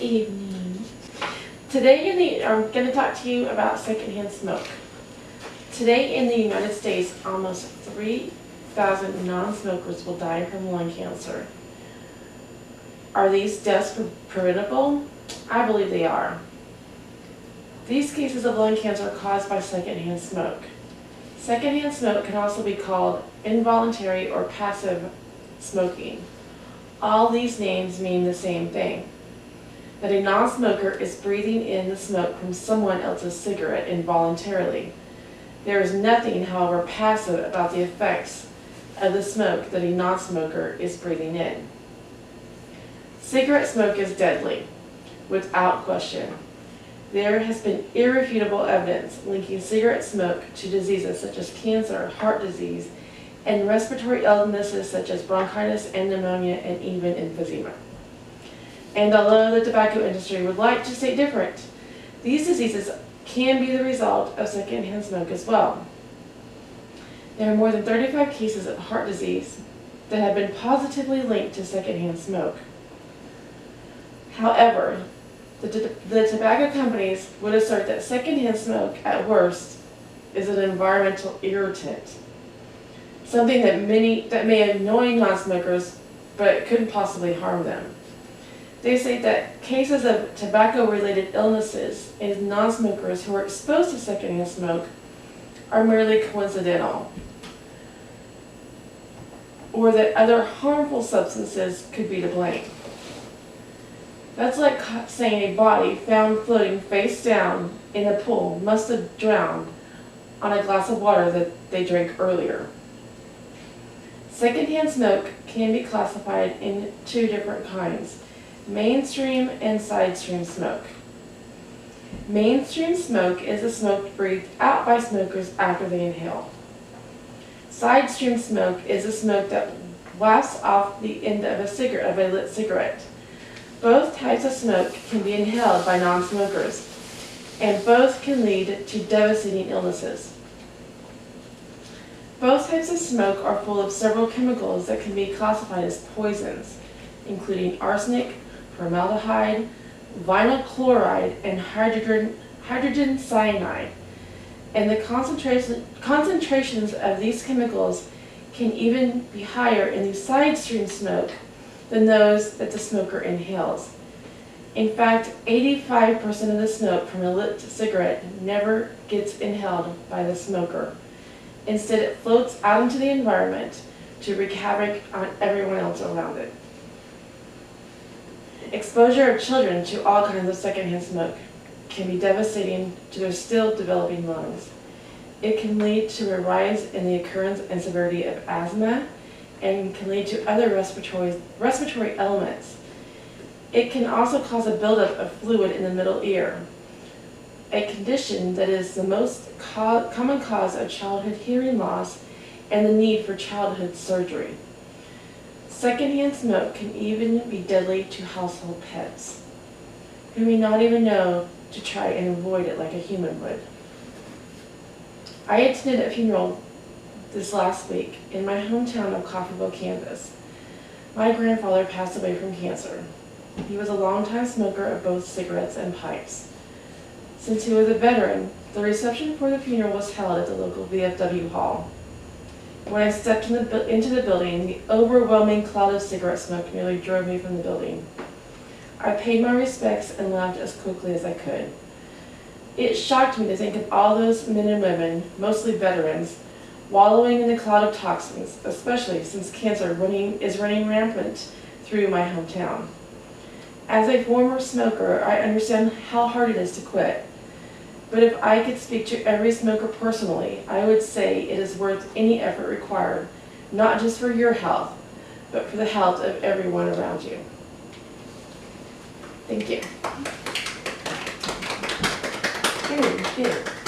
evening. Today I'm going to talk to you about secondhand smoke. Today in the United States, almost 3,000 non-smokers will die from lung cancer. Are these deaths preventable? I believe they are. These cases of lung cancer are caused by secondhand smoke. Secondhand smoke can also be called involuntary or passive smoking. All these names mean the same thing, that a non-smoker is breathing in the smoke from someone else's cigarette involuntarily. There is nothing, however, passive about the effects of the smoke that a non-smoker is breathing in. Cigarette smoke is deadly, without question. There has been irrefutable evidence linking cigarette smoke to diseases such as cancer, heart disease, and respiratory illnesses such as bronchitis and pneumonia and even emphysema. And although the tobacco industry would like to say different, these diseases can be the result of secondhand smoke as well. There are more than 35 cases of heart disease that have been positively linked to secondhand smoke. However, the tobacco companies would assert that secondhand smoke, at worst, is an environmental irritant, something that may annoy non-smokers, but couldn't possibly harm them. They say that cases of tobacco-related illnesses in non-smokers who are exposed to secondhand smoke are merely coincidental, or that other harmful substances could be to blame. That's like saying a body found floating face down in a pool must have drowned on a glass of water that they drank earlier. Secondhand smoke can be classified in two different kinds: mainstream and side-stream smoke. Mainstream smoke is the smoke breathed out by smokers after they inhale. Side-stream smoke is the smoke that wafts off the end of a lit cigarette. Both types of smoke can be inhaled by non-smokers, and both can lead to devastating illnesses. Both types of smoke are full of several chemicals that can be classified as poisons, including arsenic, formaldehyde, vinyl chloride, and hydrogen cyanide. And the concentrations of these chemicals can even be higher in the side-stream smoke than those that the smoker inhales. In fact, 85% of the smoke from a lit cigarette never gets inhaled by the smoker. Instead, it floats out into the environment to wreak havoc on everyone else around it. Exposure of children to all kinds of secondhand smoke can be devastating to their still developing lungs. It can lead to a rise in the occurrence and severity of asthma, and can lead to other respiratory ailments. It can also cause a buildup of fluid in the middle ear, a condition that is the most common cause of childhood hearing loss and the need for childhood surgery. Secondhand smoke can even be deadly to household pets, who may not even know to try and avoid it like a human would. I attended a funeral this last week in my hometown of Coffeyville, Kansas. My grandfather passed away from cancer. He was a longtime smoker of both cigarettes and pipes. Since he was a veteran, the reception for the funeral was held at the local VFW hall. When I stepped into the building, the overwhelming cloud of cigarette smoke nearly drove me from the building. I paid my respects and left as quickly as I could. It shocked me to think of all those men and women, mostly veterans, wallowing in the cloud of toxins, especially since cancer is running rampant through my hometown. As a former smoker, I understand how hard it is to quit. But if I could speak to every smoker personally, I would say it is worth any effort required, not just for your health, but for the health of everyone around you. Thank you. Very good.